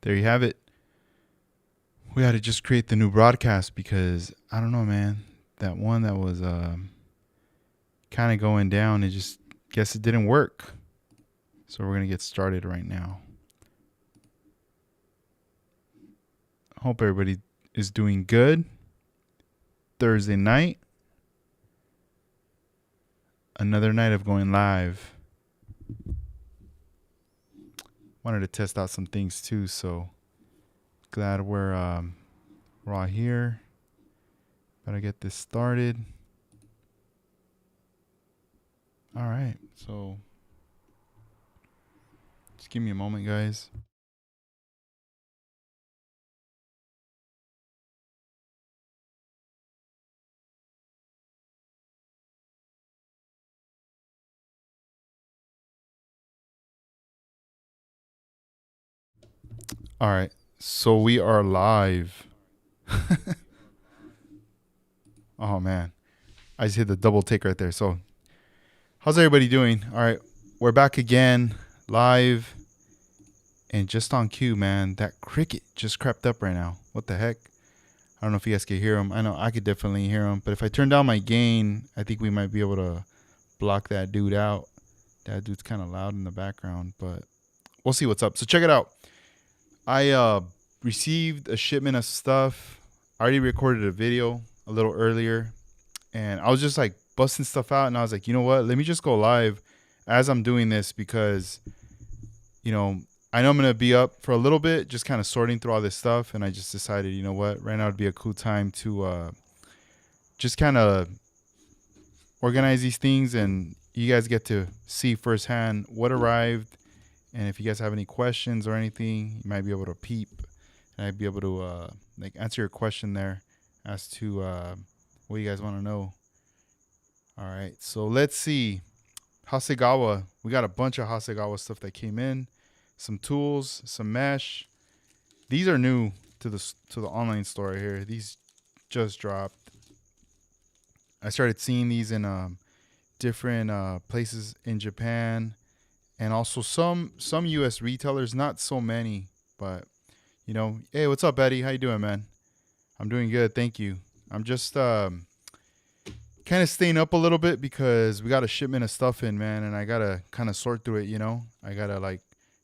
there you have it. We had to just create the new broadcast because I don't know, man. That one that was kind of going down, it just guess it didn't work. So we're gonna get started right now. Hope everybody is doing good. Thursday night, another night of going live. Wanted to test out some things too, so glad we're all here. Better get this started. All right, so just give me a moment, guys. All right, so we are live. Oh man, I just hit the double take right there. So, how's everybody doing? All right, we're back again, live, and just on cue, man. That cricket just crept up right now. What the heck? I don't know if you guys can hear him. I know I could definitely hear him, but if I turn down my gain, I think we might be able to block that dude out. That dude's kind of loud in the background, but we'll see what's up. So check it out. I received a shipment of stuff. I already recorded a video a little earlier, and I was just like busting stuff out, and I was like, you know what? Let me just go live as I'm doing this because, you know, I know I'm gonna be up for a little bit, just kind of sorting through all this stuff, and I just decided, you know what? Right now would be a cool time to just kind of organize these things, and you guys get to see firsthand what arrived. And if you guys have any questions or anything, you might be able to peep, and I'd be able to like answer your question there as to what you guys want to know. All right, so let's see. Hasegawa, we got a bunch of Hasegawa stuff that came in, some tools, some mesh. These are new to the online store here. These just dropped. I started seeing these in different places in Japan, and also some U.S. retailers. Not so many, but you know, hey, what's up, Eddie? How you doing, man? I'm doing good, thank you. I'm just kind of staying up a little bit because we got a shipment of stuff in, man, and I gotta kind of sort through it. You know, I gotta like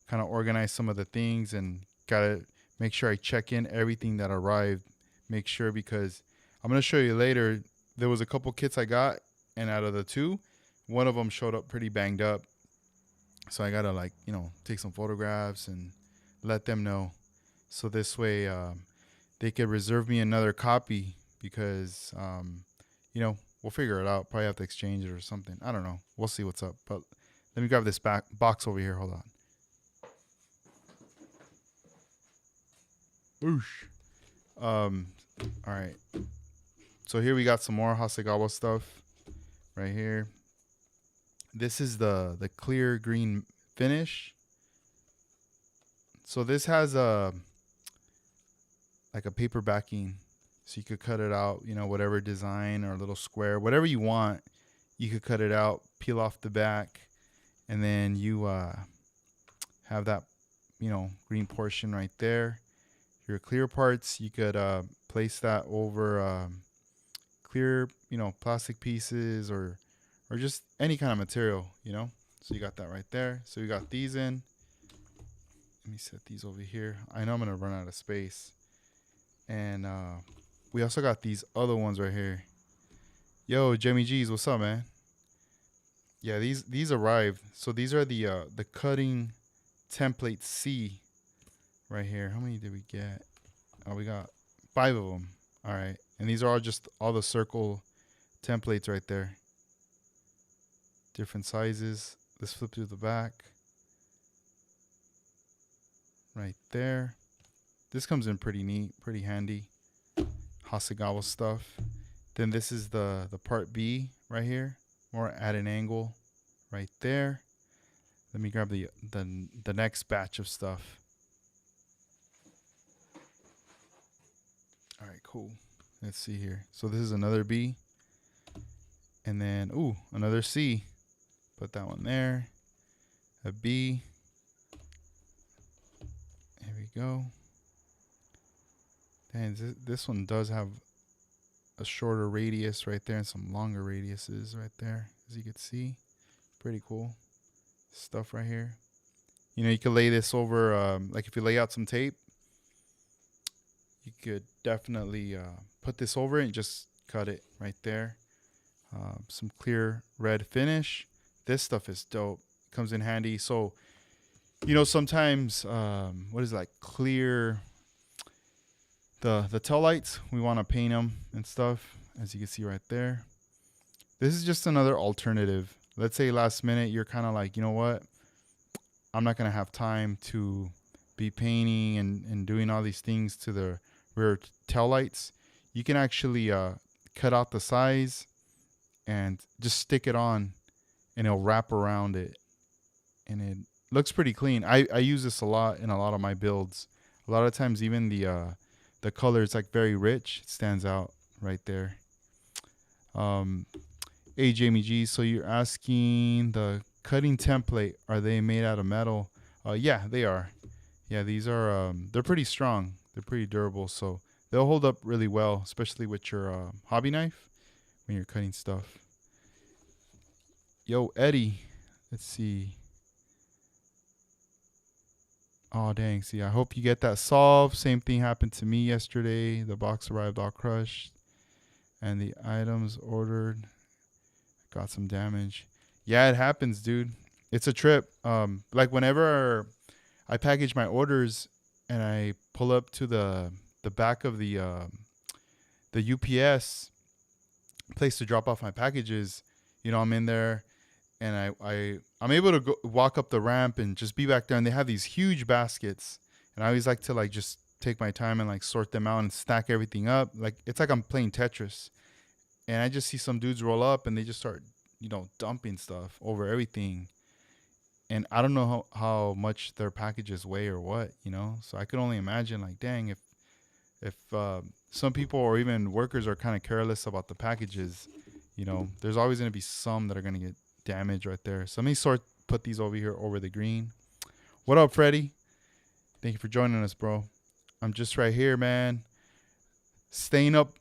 kind of organize some of the things and gotta make sure I check in everything that arrived. Make sure because I'm gonna show you later. There was a couple kits I got, and out of the two, one of them showed up pretty banged up. So I gotta like take some photographs and let them know. So this way they could reserve me another copy because we'll figure it out. Probably have to exchange it or something. I don't know. We'll see what's up. But let me grab this back box over here. Hold on. Boosh. Um. All right. So here we got some more Hasegawa stuff right here. This is the clear green finish. So this has a like a paper backing, so you could cut it out. Whatever design or a little square, whatever you want, you could cut it out, peel off the back, and then you have that green portion right there. Your clear parts, you could place that over clear plastic pieces or just any kind of material. So you got that right there. So you got these in. Let me set these over here. I know I'm gonna run out of space. And we also got these other ones right here. Yo, Jimmy G's, what's up, man? Yeah, these arrived. So these are the cutting template C right here. How many did we get? Oh, we got 5 of them. All right, and these are all just all the circle templates right there. Different sizes. Let's flip to the back. Right there. This comes in pretty neat, pretty handy. Hasegawa stuff. Then this is the part B right here, more at an angle right there. Let me grab the next batch of stuff. All right, cool. Let's see here. So this is another B. And then, another C. Put that one there. A B. Here we we go. Dang, this one does have a shorter radius right there and some longer radiuses right there, as you can see. Pretty cool stuff right here. You know, you could lay this over, like if you lay out some tape, you could definitely put this over it and just cut it right there. Some clear red finish. This stuff is dope. Comes in handy. So, you know, sometimes, what is it, like clear, the tail lights, we want to paint them and stuff, as you can see right there. This is just another alternative. Let's say last minute, you're kind of like, you know what? I'm not going to have time to be painting and doing all these things to the rear tail lights. You can actually cut out the size and just stick it on, and it'll wrap around it. And it looks pretty clean. I use this a lot in a lot of my builds. A lot of times, even the color is like very rich. It stands out right there. Hey, Jamie G, so you're asking the cutting template, are they made out of metal? Yeah, they are. Yeah, these are, they're pretty strong. They're pretty durable, so they'll hold up really well, especially with your hobby knife when you're cutting stuff. Yo, Eddie, let's see. Oh, dang. See, I hope you get that solved. Same thing happened to me yesterday. The box arrived all crushed, and the items ordered got some damage. Yeah, it happens, dude. It's a trip. Like whenever I package my orders and I pull up to the back of the UPS place to drop off my packages, you know, I'm in there and I'm able to walk up the ramp and just be back there, and they have these huge baskets, and I always like to like just take my time and like sort them out and stack everything up. Like it's like I'm playing Tetris, and I just see some dudes roll up and they just start, you know, dumping stuff over everything. And I don't know how much their packages weigh or what, you know? So I could only imagine, like, dang, if some people or even workers are kind of careless about the packages, you know, there's always going to be some that are going to get damaged right there. So let me put these over here over the green. What up, Freddie? Thank you for joining us, bro. I'm just right here, man. Staying up,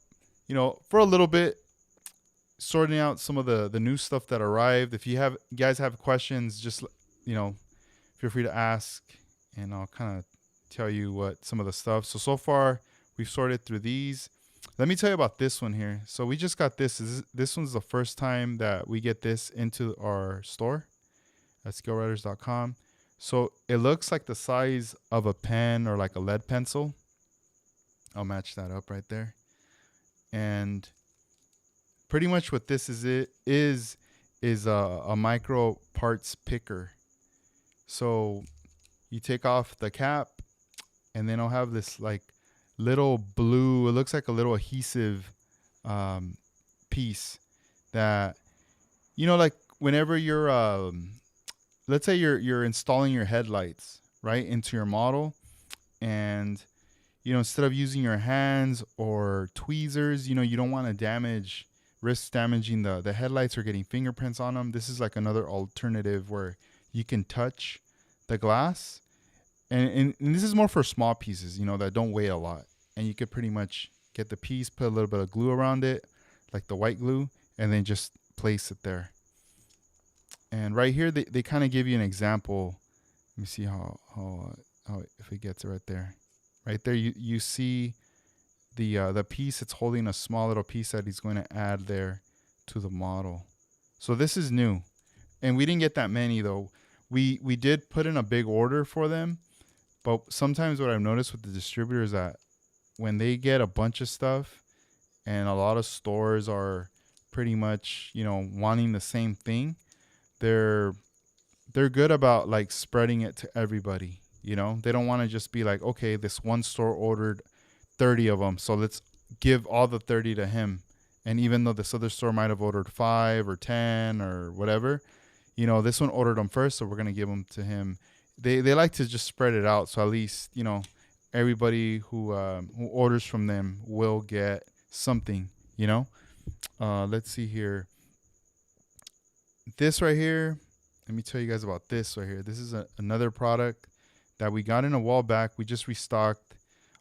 you know, for a little bit, sorting out some of the new stuff that arrived. If you guys have questions, just, you know, feel free to ask, and I'll kind of tell you what some of the stuff. So far we've sorted through these. Let me tell you about this one here. So we just got this. This one's the first time that we get this into our store at skillwriters.com. So it looks like the size of a pen or like a lead pencil. I'll match that up right there. And pretty much what this is a micro parts picker. So you take off the cap, and then I'll have this like little blue, it looks like a little adhesive piece that, you know, like whenever you're let's say you're installing your headlights right into your model, and you know, instead of using your hands or tweezers, you know, you don't want to risk damaging the headlights or getting fingerprints on them. This is like another alternative where you can touch the glass, and this is more for small pieces, you know, that don't weigh a lot, and you could pretty much get the piece, put a little bit of glue around it, like the white glue, and then just place it there. And right here they kind of give you an example. Let me see how if it gets it right there. Right there you see the piece. It's holding a small little piece that he's going to add there to the model. So this is new, and we didn't get that many though. We did put in a big order for them, but sometimes what I've noticed with the distributor is that when they get a bunch of stuff, and a lot of stores are pretty much, you know, wanting the same thing, they're good about like spreading it to everybody. You know, they don't want to just be like, okay, this one store ordered 30 of them, so let's give all the 30 to him. And even though this other store might have ordered 5 or 10 or whatever, you know, this one ordered them first, so we're going to give them to him. They like to just spread it out, so at least, you know, everybody who orders from them will get something, you know. Let's see here. This right here, let me tell you guys about this right here. This is another product that we got in a while back. We just restocked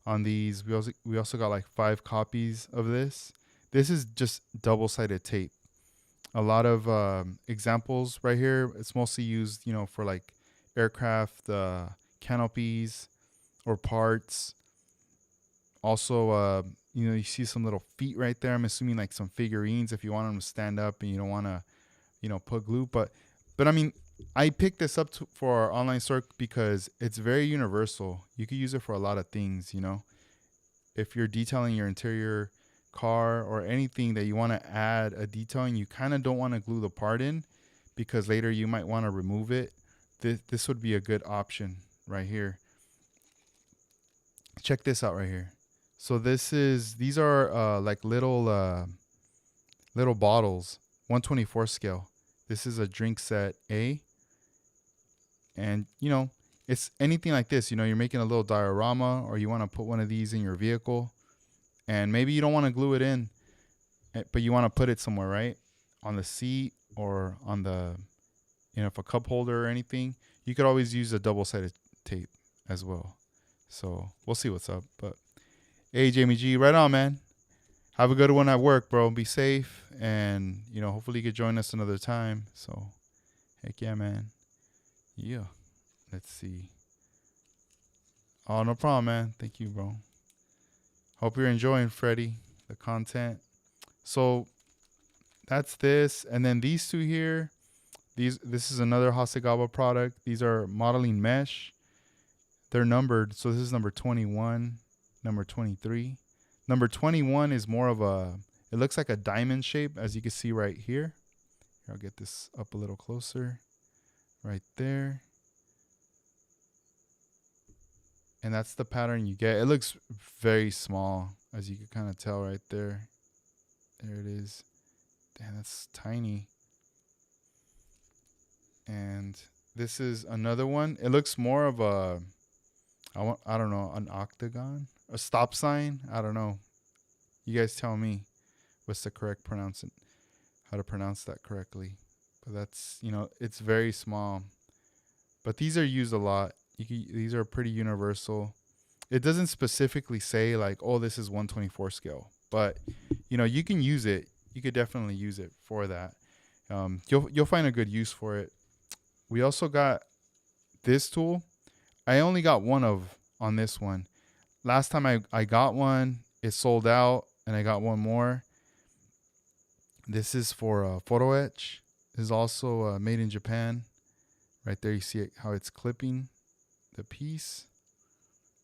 on these. We also got like 5 copies of this. This is just double-sided tape. A lot of examples right here. It's mostly used, for like aircraft canopies or parts. Also, you see some little feet right there. I'm assuming like some figurines if you want them to stand up and you don't want to, put glue. But I mean, I picked this up for our online store because it's very universal. You could use it for a lot of things, If you're detailing your interior car or anything that you want to add a detail and you kind of don't want to glue the part in because later you might want to remove it, this would be a good option right here. Check this out right here. So these are like little bottles, 1/24 scale. This is a drink set A. And, it's anything like this. You're making a little diorama or you want to put one of these in your vehicle. And maybe you don't want to glue it in, but you want to put it somewhere, right? On the seat or on the, if a cup holder or anything. You could always use a double-sided tape as well. So we'll see what's up. But, hey, Jamie G, right on, man. Have a good one at work, bro. Be safe. And, hopefully you could join us another time. So, heck yeah, man. Yeah. Let's see. Oh, no problem, man. Thank you, bro. Hope you're enjoying, Freddie, the content. So that's this. And then these two here, this is another Hasegawa product. These are modeling mesh. They're numbered. So this is number 21, number 23. Number 21 is more of it looks like a diamond shape, as you can see right here. Here, I'll get this up a little closer. Right there. And that's the pattern you get. It looks very small, as you can kind of tell right there. There it is. Damn, that's tiny. And this is another one. It looks more of I don't know, an octagon? A stop sign? I don't know. You guys tell me what's the correct how to pronounce that correctly. But that's, it's very small. But these are used a lot. These are pretty universal. It doesn't specifically say like, oh, this is 1/24 scale, but you can use it. You could definitely use it for that. You'll find a good use for it. We also got this tool. I only got one on this one. Last time I got one, it sold out, and I got one more. This is for photo etch. This is also made in Japan. Right there, you see how it's clipping the piece.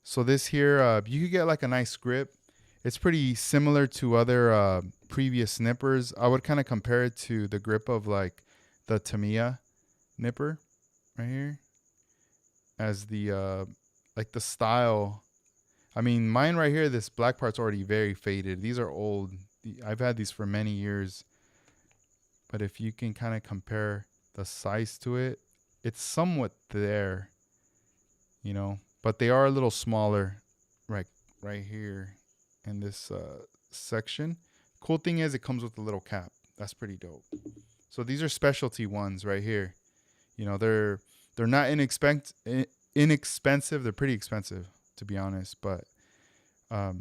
So this here, you could get like a nice grip. It's pretty similar to other previous nippers. I would kind of compare it to the grip of like the Tamiya nipper right here, as the like the style. I mean, mine right here, this black part's already very faded. These are old. I've had these for many years. But if you can kind of compare the size to it, it's somewhat there. But they are a little smaller right here in this section. Cool thing is it comes with a little cap. That's pretty dope. So these are specialty ones right here. They're not inexpensive. They're pretty expensive, to be honest, but a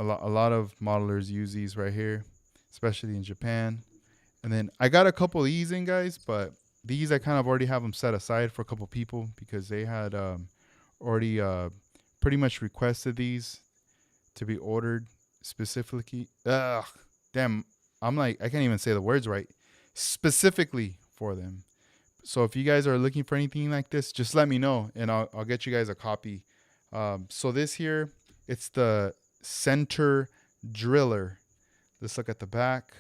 lot of modelers use these right here, especially in Japan. And then I got a couple of these in, guys, but these I kind of already have them set aside for a couple people because they had already pretty much requested these to be ordered specifically. Damn, I can't even say the words right. Specifically for them. So if you guys are looking for anything like this, just let me know and I'll get you guys a copy. So this here, it's the center driller. Let's look at the back.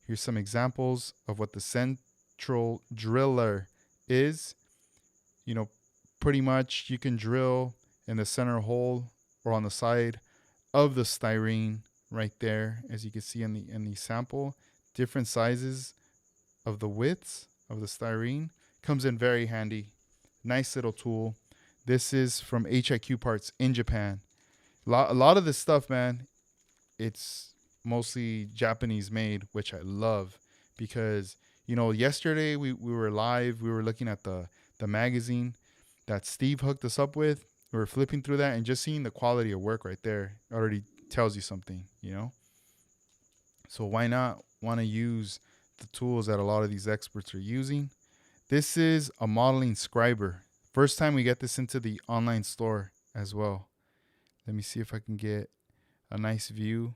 Here's some examples of what the central driller is. Pretty much you can drill in the center hole or on the side of the styrene right there, as you can see in the sample. Different sizes of the widths of the styrene. Comes in very handy. Nice little tool. This is from HIQ Parts in Japan. A lot of this stuff, man, it's mostly Japanese made, which I love because, yesterday we were live. We were looking at the magazine that Steve hooked us up with. we're flipping through that and just seeing the quality of work right there already tells you something, you know? So why not want to use the tools that a lot of these experts are using? This is a modeling scriber. First time we get this into the online store as well. Let me see if I can get a nice view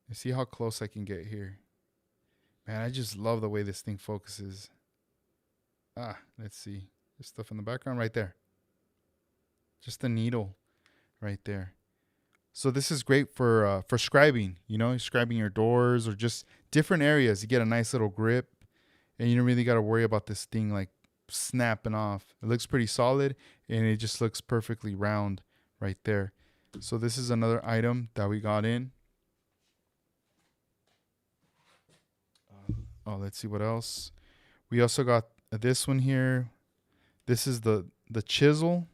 and see how close I can get here. Man, I just love the way this thing focuses. Let's see. There's stuff in the background right there. Just the needle right there. So this is great for scribing, you know, scribing your doors or just different areas. You get a nice little grip and you don't really got to worry about this thing like snapping off. It looks pretty solid and it just looks perfectly round right there. So this is another item that we got in. Let's see what else. We also got this one here. This is the chisel.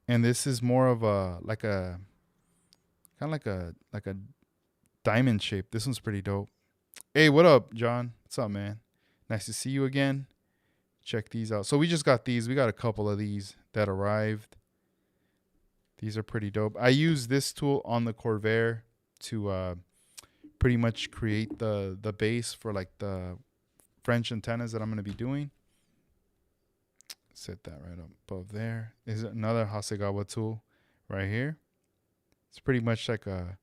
And this is more of a like a kind of like a diamond shape. This one's pretty dope. Hey, what up, John? What's up, man? Nice to see you again. Check these out. So we just got these. We got a couple of these that arrived. These are pretty dope. I use this tool on the Corvair to pretty much create the base for like the French antennas that I'm going to be doing. Set that right up above there. Is another Hasegawa tool right here. It's pretty much like a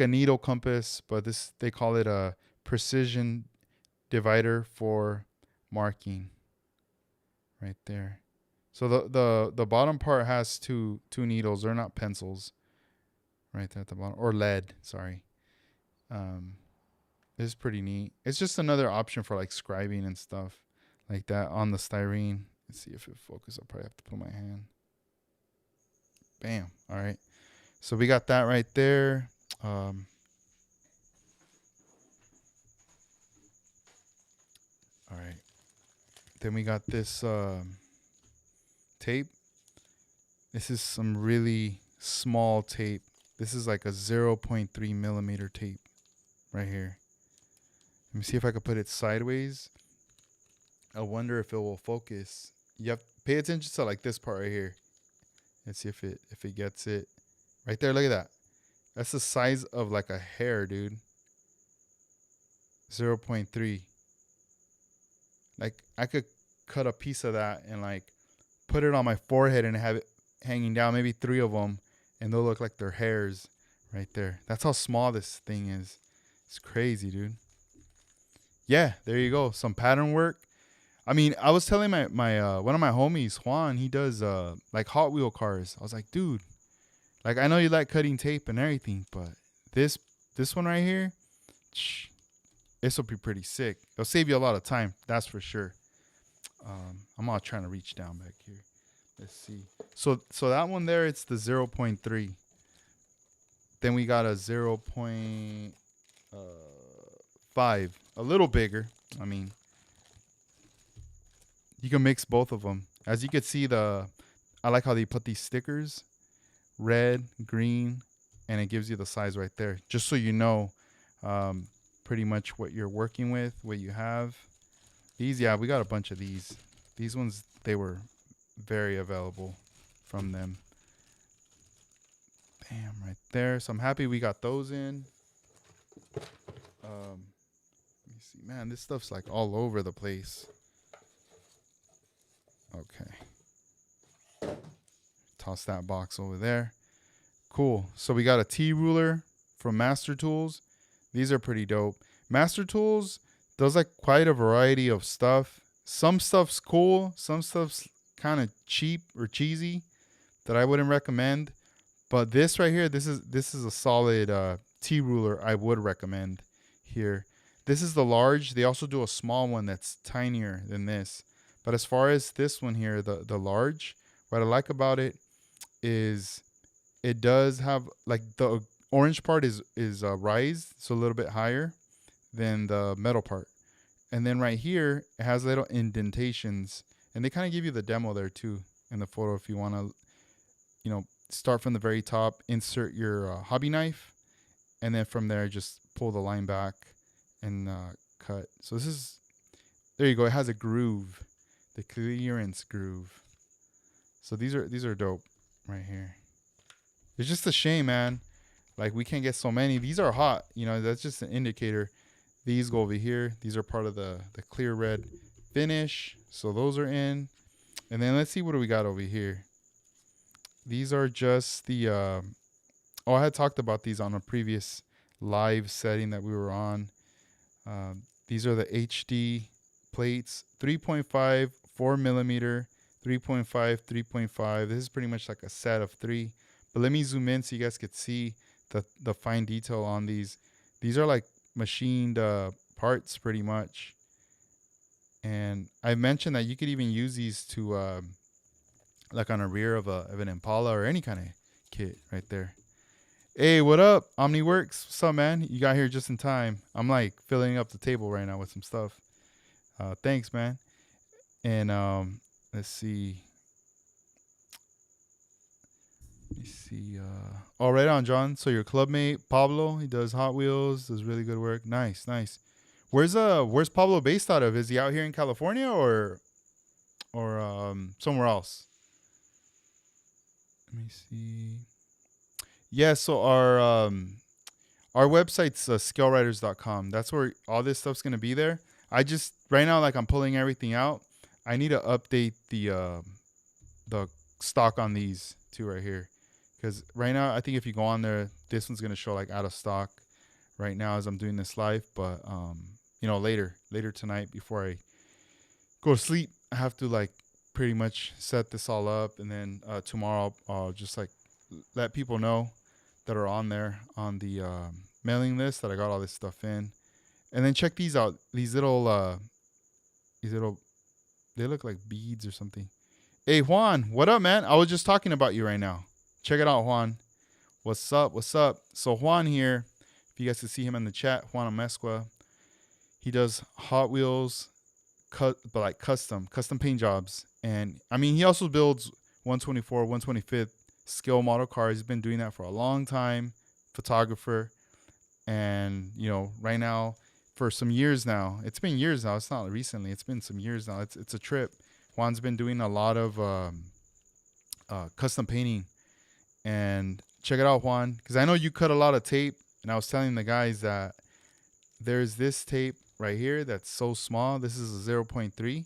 needle compass, but this they call it a precision divider for marking. Right there. So the bottom part has two needles. They're not pencils. Right there at the bottom, or lead. Sorry. This is pretty neat. It's just another option for like scribing and stuff like that on the styrene. Let's see if it focuses. I'll probably have to put my hand. Bam. All right. So we got that right there. All right. Then we got this tape. This is some really small tape. This is like a 0.3 millimeter tape right here. Let me see if I can put it sideways. I wonder if it will focus. You have to pay attention to like this part right here. Let's see if it gets it. Right there, look at that. That's the size of like a hair, dude. 0.3. Like I could cut a piece of that and like put it on my forehead and have it hanging down, maybe 3 of them, and they'll look like they're hairs right there. That's how small this thing is. It's crazy, dude. Yeah, there you go. Some pattern work. I mean, I was telling my one of my homies, Juan, he does like Hot Wheel cars. I was like, dude, like I know you like cutting tape and everything, but this one right here, this will be pretty sick. It'll save you a lot of time, that's for sure. I'm all trying to reach down back here. Let's see. So that one there, it's the 0.3. Then we got a 0.5, a little bigger. I mean, you can mix both of them. As you can see, I like how they put these stickers, red, green, and it gives you the size right there, just so you know pretty much what you're working with, what you have. These, yeah, we got a bunch of these. These ones, they were very available from them. Bam, right there. So I'm happy we got those in. Let me see. Man, this stuff's like all over the place. Okay. Toss that box over there. Cool. So we got a T-ruler from Master Tools. These are pretty dope. Master Tools does like quite a variety of stuff. Some stuff's cool. Some stuff's kind of cheap or cheesy that I wouldn't recommend. But this right here, this is a solid T-ruler I would recommend here. This is the large. They also do a small one that's tinier than this. But as far as this one here, the large, what I like about it is it does have like the orange part is raised, so a little bit higher than the metal part. And then right here, it has little indentations. And they kind of give you the demo there too in the photo if you want to, you know, start from the very top, insert your hobby knife, and then from there just pull the line back and cut. So this is, there you go. It has a groove, the clearance groove. So these are dope right here. It's just a shame, man. Like we can't get so many. These are hot. You know, that's just an indicator. These go over here. These are part of the clear red finish. So those are in. And then let's see what do we got over here. These are just the oh, I had talked about these on a previous live setting that we were on. These are the HD plates, 3.5, 4 millimeter, 3.5, 3.5. This is pretty much like a set of 3. But let me zoom in so you guys could see the fine detail on these. These are like machined parts pretty much. And I mentioned that you could even use these to like on a rear of an Impala or any kind of kit right there. Hey, what up, OmniWorks? What's up, man? You got here just in time. I'm like filling up the table right now with some stuff. Thanks, man. And let's see. Let me see. Oh, right on, John. So your clubmate Pablo, he does Hot Wheels, does really good work. Nice, nice. Where's Pablo based out of? Is he out here in California or somewhere else? Let me see. Yeah, so our website's scaleriders.com. That's where all this stuff's gonna be there. I just right now, like I'm pulling everything out. I need to update the stock on these two right here, because right now I think if you go on there, this one's gonna show like out of stock right now as I'm doing this live. But you know, later tonight before I go to sleep, I have to like pretty much set this all up, and then tomorrow I'll just like let people know that are on there on the mailing list that I got all this stuff in. And then check these out. These little they look like beads or something. Hey Juan, what up, man? I was just talking about you right now. Check it out, Juan. What's up? What's up? So Juan here, if you guys can see him in the chat, Juan Amezcua. He does Hot Wheels, but like custom paint jobs. And I mean, he also builds 124, 125th scale model cars. He's been doing that for a long time. Photographer. And you know, right now for some years now, it's been years now, it's not recently, it's been some years now, it's a trip. Juan's been doing a lot of custom painting. And check it out, Juan, because I know you cut a lot of tape, and I was telling the guys that there's this tape right here that's so small. This is a 0.3,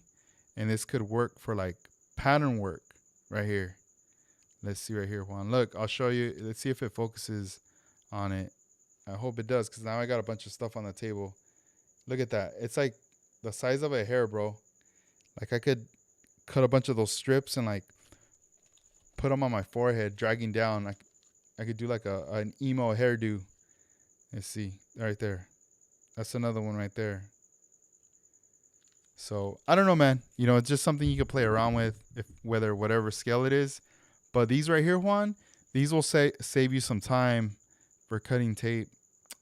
and this could work for like pattern work right here. Let's see right here, Juan. Look, I'll show you. Let's see if it focuses on it. I hope it does, because now I got a bunch of stuff on the table. Look at that. It's like the size of a hair, bro. Like I could cut a bunch of those strips and like put them on my forehead, dragging down. I could do like an emo hairdo. Let's see. Right there. That's another one right there. So I don't know, man. You know, it's just something you could play around with, if whatever scale it is. But these right here, Juan, these will save you some time for cutting tape.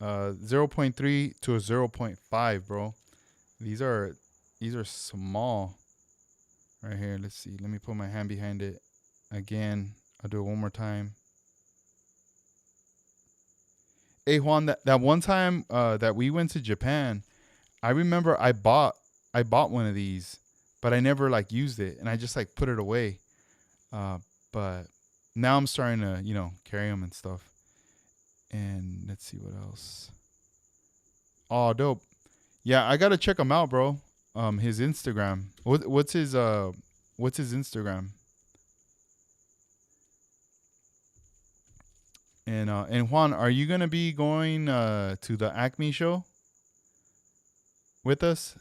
0.3 to a 0.5, bro. These are small right here. Let's see. Let me put my hand behind it again. I'll do it one more time. Hey Juan, that one time that we went to Japan, I remember I bought one of these, but I never like used it, and I just like put it away. But now I'm starting to, you know, carry them and stuff. And let's see what else. Oh, dope. Yeah, I gotta check him out, bro. His Instagram. What's his Instagram? And Juan, are you gonna be going to the Acme show with us?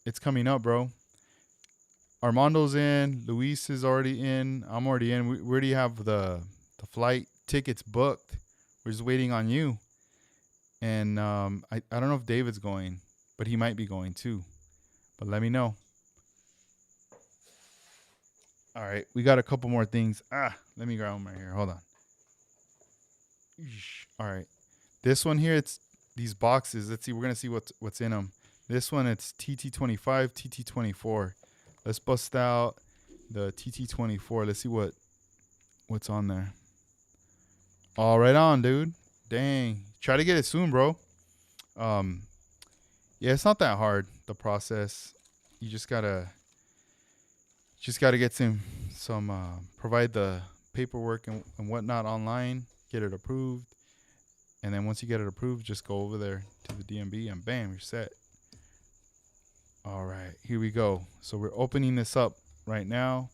It's coming up, bro. Armando's in. Luis is already in. I'm already in. We already have the flight tickets booked. We're just waiting on you. And I don't know if David's going, but he might be going too. But let me know. All right, we got a couple more things. Let me grab them right here. Hold on. All right, this one here, it's these boxes. Let's see. We're gonna see what's in them. This one, it's TT25, TT24. Let's bust out the TT24. Let's see what's on there. All right on, dude. Dang. Try to get it soon, bro. Yeah, it's not that hard, the process. You just gotta get some some provide the paperwork and whatnot online, get it approved, and then once you get it approved, just go over there to the DMV and bam, you're set. All right, here we go. So we're opening this up right now.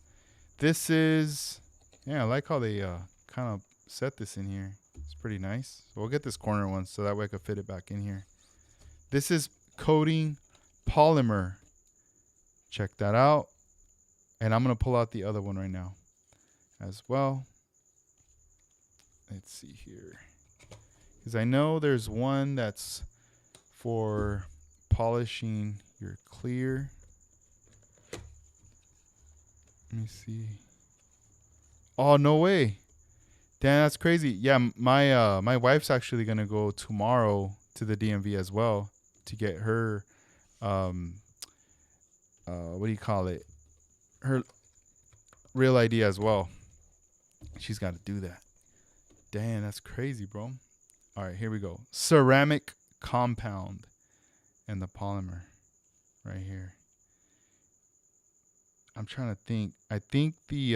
This is, yeah, I like how they kind of set this in here. It's pretty nice. So we'll get this corner one so that way I can fit it back in here. This is coating polymer. Check that out. And I'm going to pull out the other one right now as well. Let's see here. Because I know there's one that's for polishing your clear. Let me see. Oh, no way. Damn, that's crazy. Yeah, my wife's actually going to go tomorrow to the DMV as well to get her, what do you call it? Her real ID as well. She's got to do that. Damn, that's crazy, bro. All right, here we go. Ceramic compound and the polymer right here. I'm trying to think. I think the,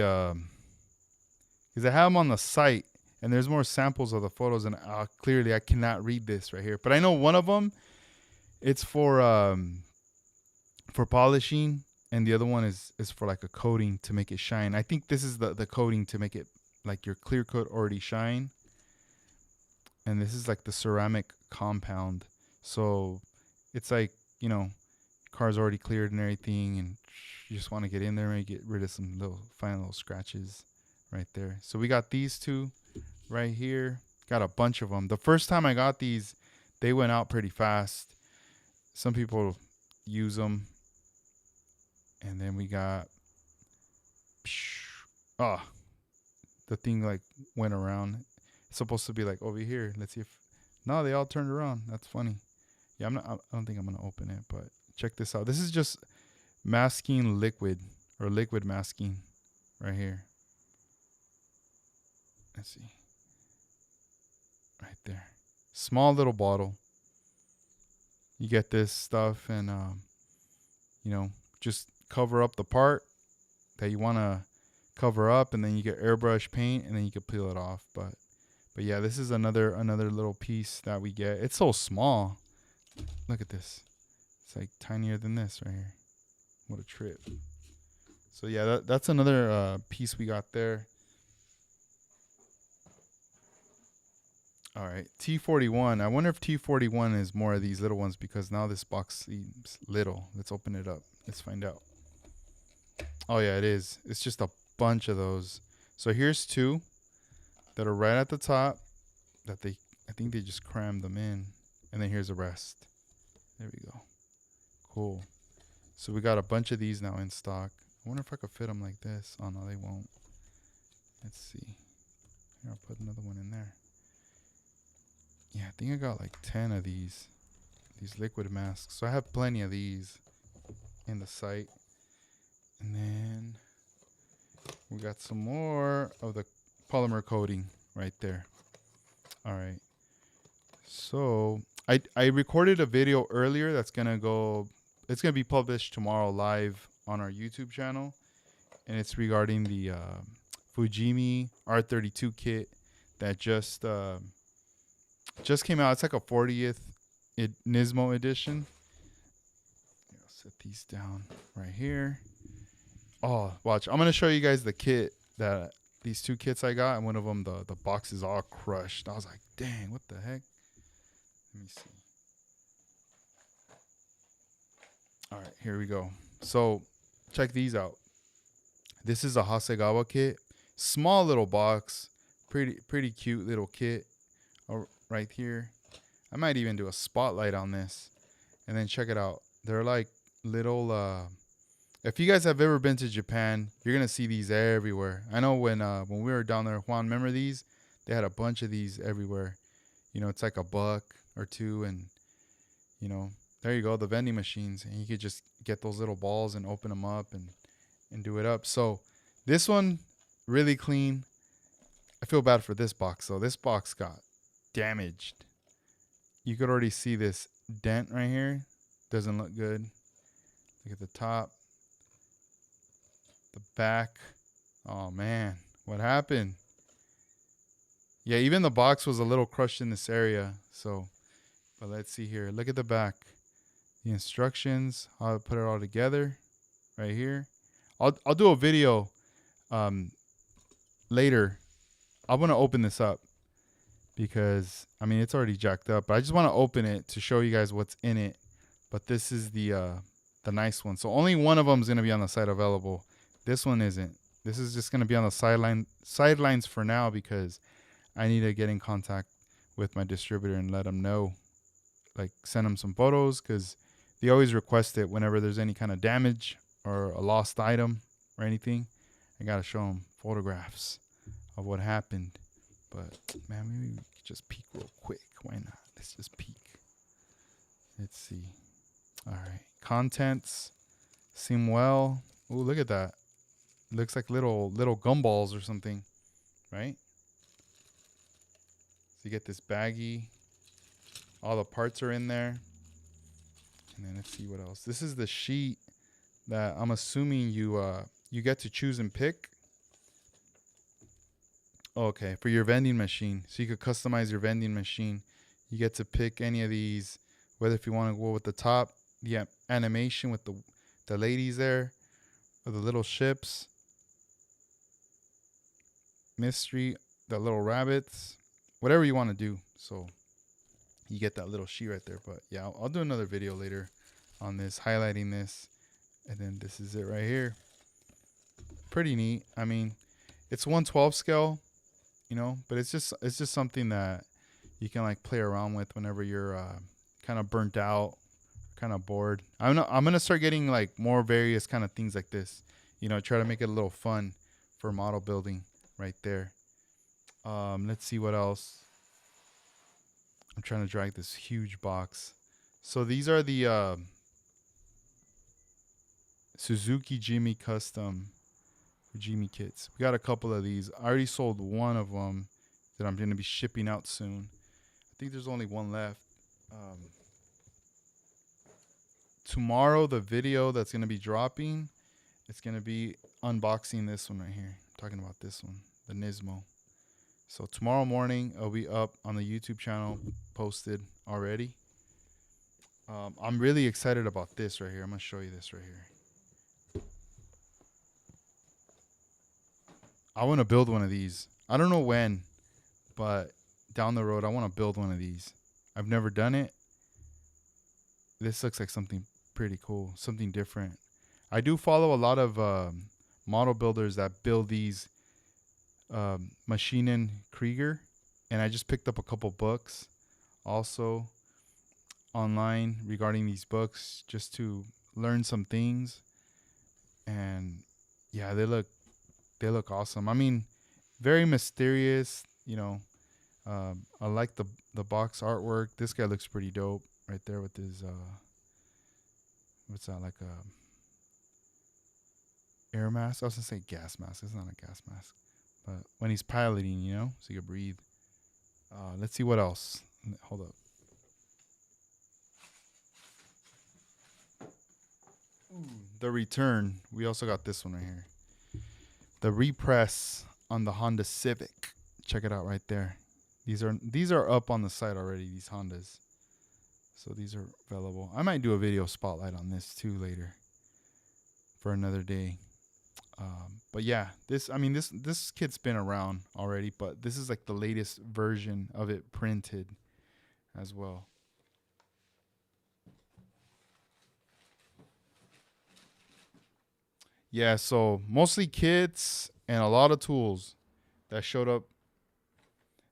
because I have them on the site and there's more samples of the photos and clearly I cannot read this right here. But I know one of them, it's for polishing, and the other one is for like a coating to make it shine. I think this is the coating to make it like your clear coat already shine. And this is like the ceramic compound. So it's like, you know, car's already cleared and everything, and you just want to get in there and get rid of some fine little scratches right there. So we got these two right here. Got a bunch of them. The first time I got these, they went out pretty fast. Some people use them. And then we got, the thing like went around. It's supposed to be like over here. Let's see if, no, they all turned around. That's funny. Yeah, I don't think I'm going to open it, but check this out. This is just masking liquid, or liquid masking right here. Let's see. Right there. Small little bottle. You get this stuff and, you know, just cover up the part that you want to cover up, and then you get airbrush paint, and then you can peel it off. But yeah, this is another little piece that we get. It's so small. Look at this. It's like tinier than this right here. What a trip. So yeah, that's another piece we got there. All right, T41. I wonder if T41 is more of these little ones, because now this box seems little. Let's open it up. Let's find out. Oh yeah, it is. It's just a bunch of those. So here's two that are right at the top that I think they just crammed them in. And then here's the rest. There we go. Cool. So we got a bunch of these now in stock. I wonder if I could fit them like this. Oh no, they won't. Let's see. Here, I'll put another one in there. Yeah, I think I got like 10 of these liquid masks. So I have plenty of these in the site. And then we got some more of the polymer coating right there. All right. So I recorded a video earlier that's going to be published tomorrow live on our YouTube channel. And it's regarding the Fujimi R32 kit that just came out. It's like a 40th Nismo edition. I'll set these down right here. Oh, watch. I'm going to show you guys the kit these two kits I got. And one of them, the box is all crushed. I was like, dang, what the heck? Let me see. All right, here we go. So check these out. This is a Hasegawa kit. Small little box. Pretty cute little kit. Right here. I might even do a spotlight on this. And then check it out. They're like little... if you guys have ever been to Japan, you're going to see these everywhere. I know when we were down there, Juan, remember these? They had a bunch of these everywhere. You know, it's like $1 or $2. And, you know, there you go, the vending machines. And you could just get those little balls and open them up and do it up. So this one, really clean. I feel bad for this box, though. This box got damaged. You could already see this dent right here. Doesn't look good. Look at the top. The back. Oh man, what happened? Yeah, even the box was a little crushed in this area. So, but let's see here. Look at the back. The instructions, how to put it all together, right here. I'll do a video um later. I want to open this up because I mean it's already jacked up, but I just want to open it to show you guys what's in it. But this is the nice one. So only one of them is gonna be on the site available. This one isn't. This is just gonna be on the sidelines for now because I need to get in contact with my distributor and let them know, like send them some photos because they always request it whenever there's any kind of damage or a lost item or anything. I gotta show them photographs of what happened. But man, maybe we could just peek real quick. Why not? Let's just peek. Let's see. All right, contents seem well. Oh, look at that. Looks like little gumballs or something, right? So you get this baggie. All the parts are in there. And then let's see what else. This is the sheet that I'm assuming you get to choose and pick. Okay, for your vending machine. So you could customize your vending machine. You get to pick any of these, whether if you want to go with the top, the animation with the ladies there, or the little ships, mystery, the little rabbits, whatever you want to do. So you get that little sheet right there. But yeah, I'll do another video later on this, highlighting this. And then this is it right here. Pretty neat. I mean, it's 1/12 scale, you know, but it's just something that you can like play around with whenever you're kind of burnt out, kind of bored. I'm gonna start getting like more various kind of things like this, you know, try to make it a little fun for model building right there. Let's see what else. I'm trying to drag this huge box. So these are the Suzuki Jimmy Custom Jimmy kits. We got a couple of these. I already sold one of them that I'm going to be shipping out soon. I think there's only one left. Tomorrow, the video that's going to be dropping, it's going to be unboxing this one right here. I'm talking about this one, the Nismo. So tomorrow morning, it'll be up on the YouTube channel, posted already. I'm really excited about this right here. I'm going to show you this right here. I want to build one of these. I don't know when, but down the road, I want to build one of these. I've never done it. This looks like something pretty cool, something different. I do follow a lot of model builders that build these Machine Krieger, and I just picked up a couple books also online regarding these books just to learn some things. And yeah, they look awesome. I mean, very mysterious, you know. I like the box artwork. This guy looks pretty dope right there with his what's that, like a air mask? I was gonna say gas mask. It's not a gas mask, but when he's piloting, you know, so you can breathe. Let's see what else. Hold up. Ooh, the return. We also got this one right here. The repress on the Honda Civic. Check it out right there. These are up on the site already, these Hondas. So these are available. I might do a video spotlight on this too later for another day. But yeah, this kit's been around already, but this is like the latest version of it printed as well. Yeah, so mostly kits and a lot of tools that showed up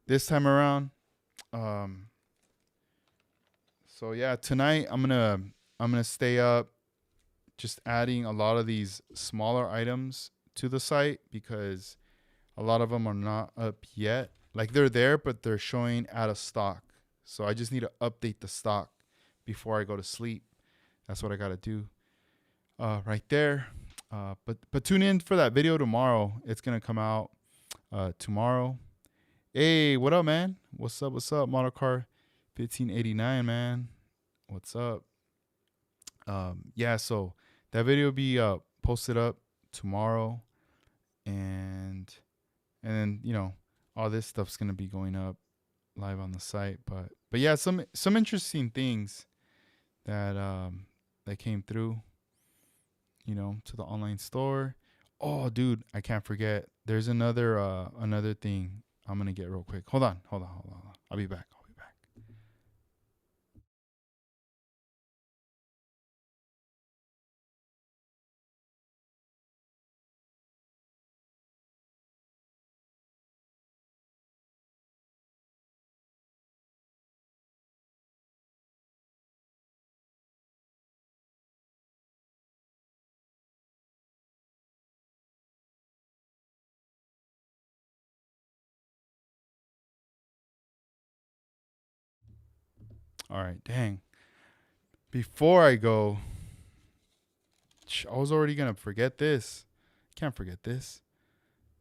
this time around. So yeah, tonight I'm gonna stay up just adding a lot of these smaller items to the site because a lot of them are not up yet. Like they're there, but they're showing out of stock. So I just need to update the stock before I go to sleep. That's what I gotta do. Right there. But tune in for that video tomorrow. It's gonna come out tomorrow. Hey, what up, man? What's up? Model Car 1589, man. What's up? Yeah, so that video will be posted up tomorrow, and And then, all this stuff's gonna be going up live on the site. But yeah, some interesting things that came through, to the online store. Oh, dude, I can't forget. There's another thing I'm gonna get real quick. Hold on. I'll be back. All right, dang. Before I go, I was already gonna forget this. Can't forget this.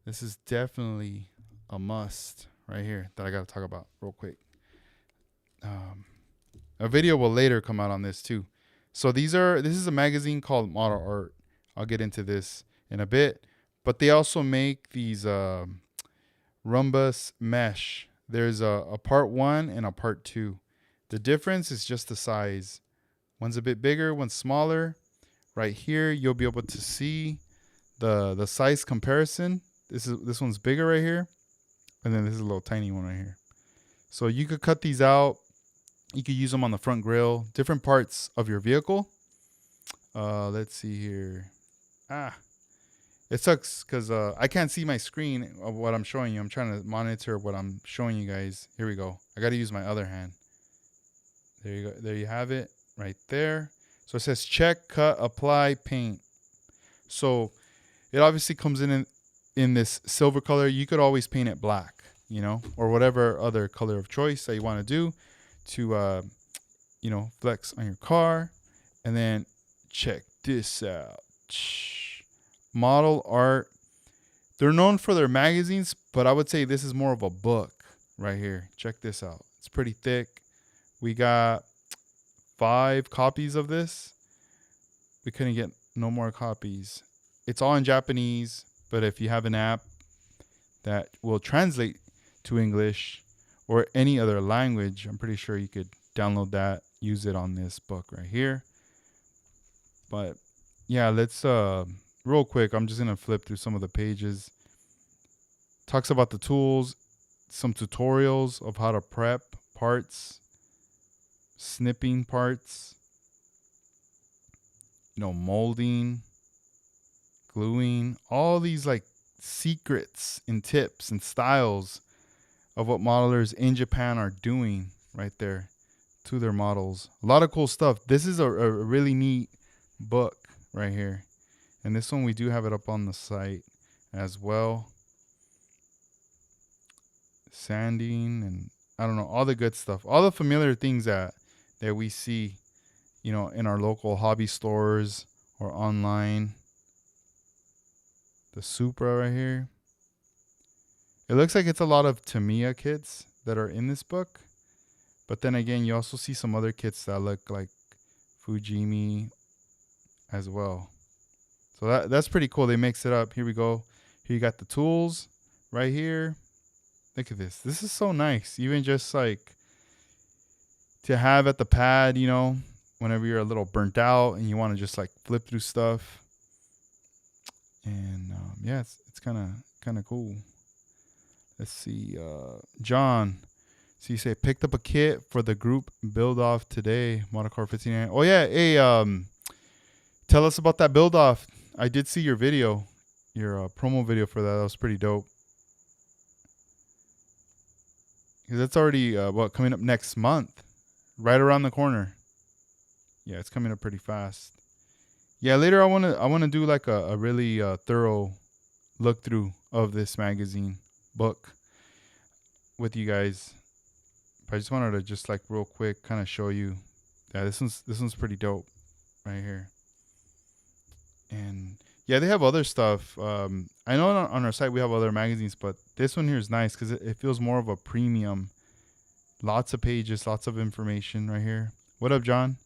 This is definitely a must right here that I gotta talk about real quick. Um, a video will later come out on this too. So this is a magazine called Model Art. I'll get into this in a bit, but they also make these Rhombus mesh. There's a part 1 and a part 2. The difference is just the size. One's a bit bigger, one's smaller. Right here, you'll be able to see the size comparison. This one's bigger right here, and then this is a little tiny one right here. So you could cut these out. You could use them on the front grille, different parts of your vehicle. Let's see here. It sucks because I can't see my screen of what I'm showing you. I'm trying to monitor what I'm showing you guys. Here we go. I got to use my other hand. There you go. There you have it right there. So it says check, cut, apply, paint. So it obviously comes in this silver color. You could always paint it black, or whatever other color of choice that you want to do to, flex on your car. And then check this out. Model Art. They're known for their magazines, but I would say this is more of a book right here. Check this out. It's pretty thick. We got 5 copies of this. We couldn't get no more copies. It's all in Japanese, but if you have an app that will translate to English or any other language, I'm pretty sure you could download that, use it on this book right here. But yeah, let's real quick, I'm just going to flip through some of the pages. Talks about the tools, some tutorials of how to prep parts, snipping parts, molding, gluing, all these like secrets and tips and styles of what modelers in Japan are doing right there to their models. A lot of cool stuff. This is a really neat book right here. And this one, we do have it up on the site as well. Sanding and I don't know, all the good stuff. All the familiar things that we see, in our local hobby stores or online. The Supra right here. It looks like it's a lot of Tamiya kits that are in this book. But then again, you also see some other kits that look like Fujimi as well. So that's pretty cool. They mix it up. Here we go. Here you got the tools right here. Look at this. This is so nice. Even just like to have at the pad, whenever you're a little burnt out and you want to just like flip through stuff. And yeah, it's kind of cool. Let's see. John. So you say picked up a kit for the group build off today. Model Car 59. Oh yeah. Hey, tell us about that build off. I did see your video, your promo video for that. That was pretty dope. Because that's already coming up next month, right around the corner. Yeah, it's coming up pretty fast. Yeah, later I wanna do like a really thorough look through of this magazine book with you guys. But I just wanted to just like real quick kind of show you. Yeah, this one's pretty dope right here. And yeah, they have other stuff. I know on our site we have other magazines, but this one here is nice because it feels more of a premium. Lots of pages, lots of information right here. What up, John?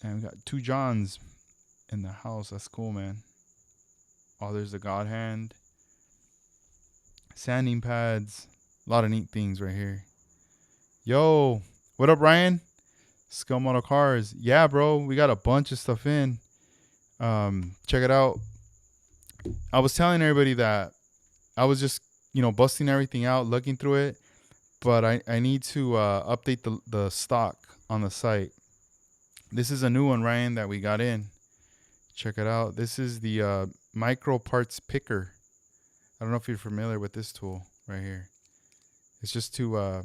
And we got 2 Johns in the house. That's cool, man. Oh, there's the God Hand. Sanding pads. A lot of neat things right here. Yo, what up, Ryan? Scale Model Cars. Yeah, bro, we got a bunch of stuff in. Check it out. I was telling everybody that I was just, busting everything out, looking through it, but I need to update the stock on the site. This is a new one, Ryan, that we got in. Check it out. This is the micro parts picker. I don't know if you're familiar with this tool right here. It's just to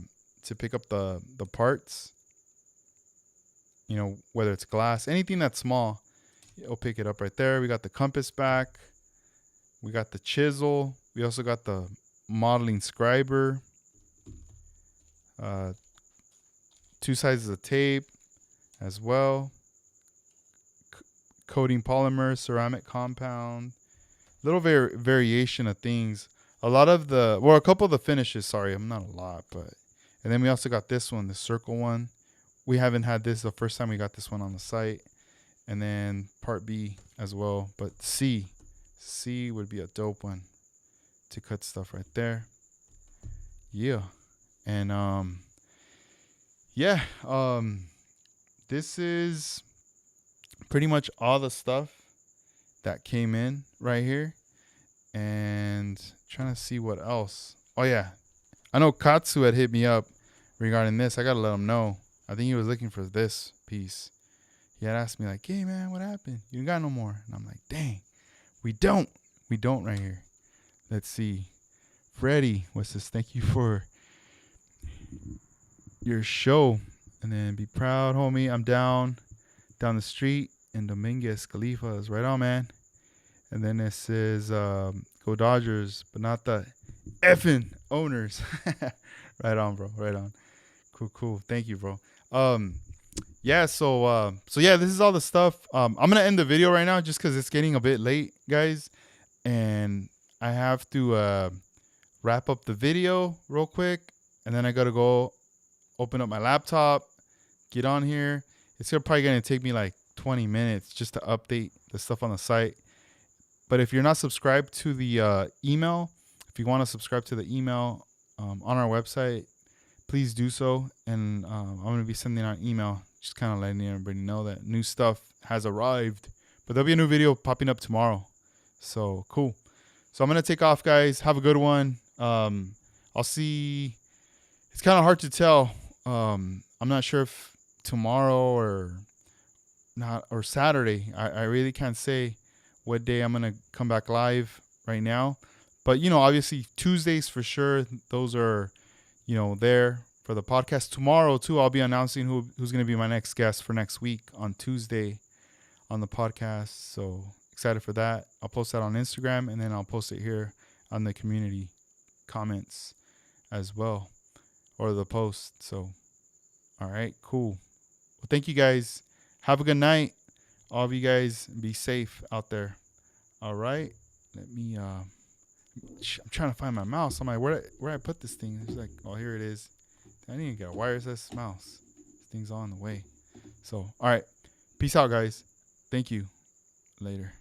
pick up the parts. Whether it's glass, anything that's small, it'll pick it up right there. We got the compass back. We got the chisel. We also got the modeling scriber. 2 sizes of tape as well. Coating polymer, ceramic compound. Little variation of things. A couple of the finishes. Sorry, I'm not a lot, but. And then we also got this one, the circle one. We haven't had this the first time we got this one on the site. And then part B as well. But C would be a dope one to cut stuff right there. Yeah. And this is pretty much all the stuff that came in right here. And trying to see what else. Oh yeah, I know Katsu had hit me up regarding this. I gotta let him know. I think he was looking for this piece. He had asked me like, "Hey man, what happened? You got no more?" And I'm like, "Dang, we don't right here." Let's see. Freddie, what's this? Thank you for your show. And then be proud, homie. I'm down the street, and Dominguez Khalifa is right on, man. And then it says, "Go Dodgers," but not the effing owners. Right on, bro. Right on. Cool. Thank you, bro. Yeah. So yeah, this is all the stuff. I'm gonna end the video right now just because it's getting a bit late, guys, and I have to wrap up the video real quick, and then I gotta go open up my laptop, get on here. It's probably gonna take me like 20 minutes just to update the stuff on the site. But if you're not subscribed to the email, if you want to subscribe to the email on our website, please do so. And I'm going to be sending out an email, just kind of letting everybody know that new stuff has arrived. But there'll be a new video popping up tomorrow. So cool. So I'm going to take off, guys. Have a good one. I'll see. It's kind of hard to tell. I'm not sure if tomorrow or Saturday. I really can't say what day I'm going to come back live right now. But, obviously Tuesdays for sure. Those are, there for the podcast. Tomorrow, too, I'll be announcing who's going to be my next guest for next week on Tuesday on the podcast. So excited for that. I'll post that on Instagram, and then I'll post it here on the community comments as well, or the post. So, all right, cool. Well, thank you guys. Have a good night. All of you guys be safe out there. All right. Let me, I'm trying to find my mouse. I'm like, where I put this thing? It's like, oh, here it is. I need to get a wireless mouse. This thing's on the way. So, all right. Peace out, guys. Thank you. Later.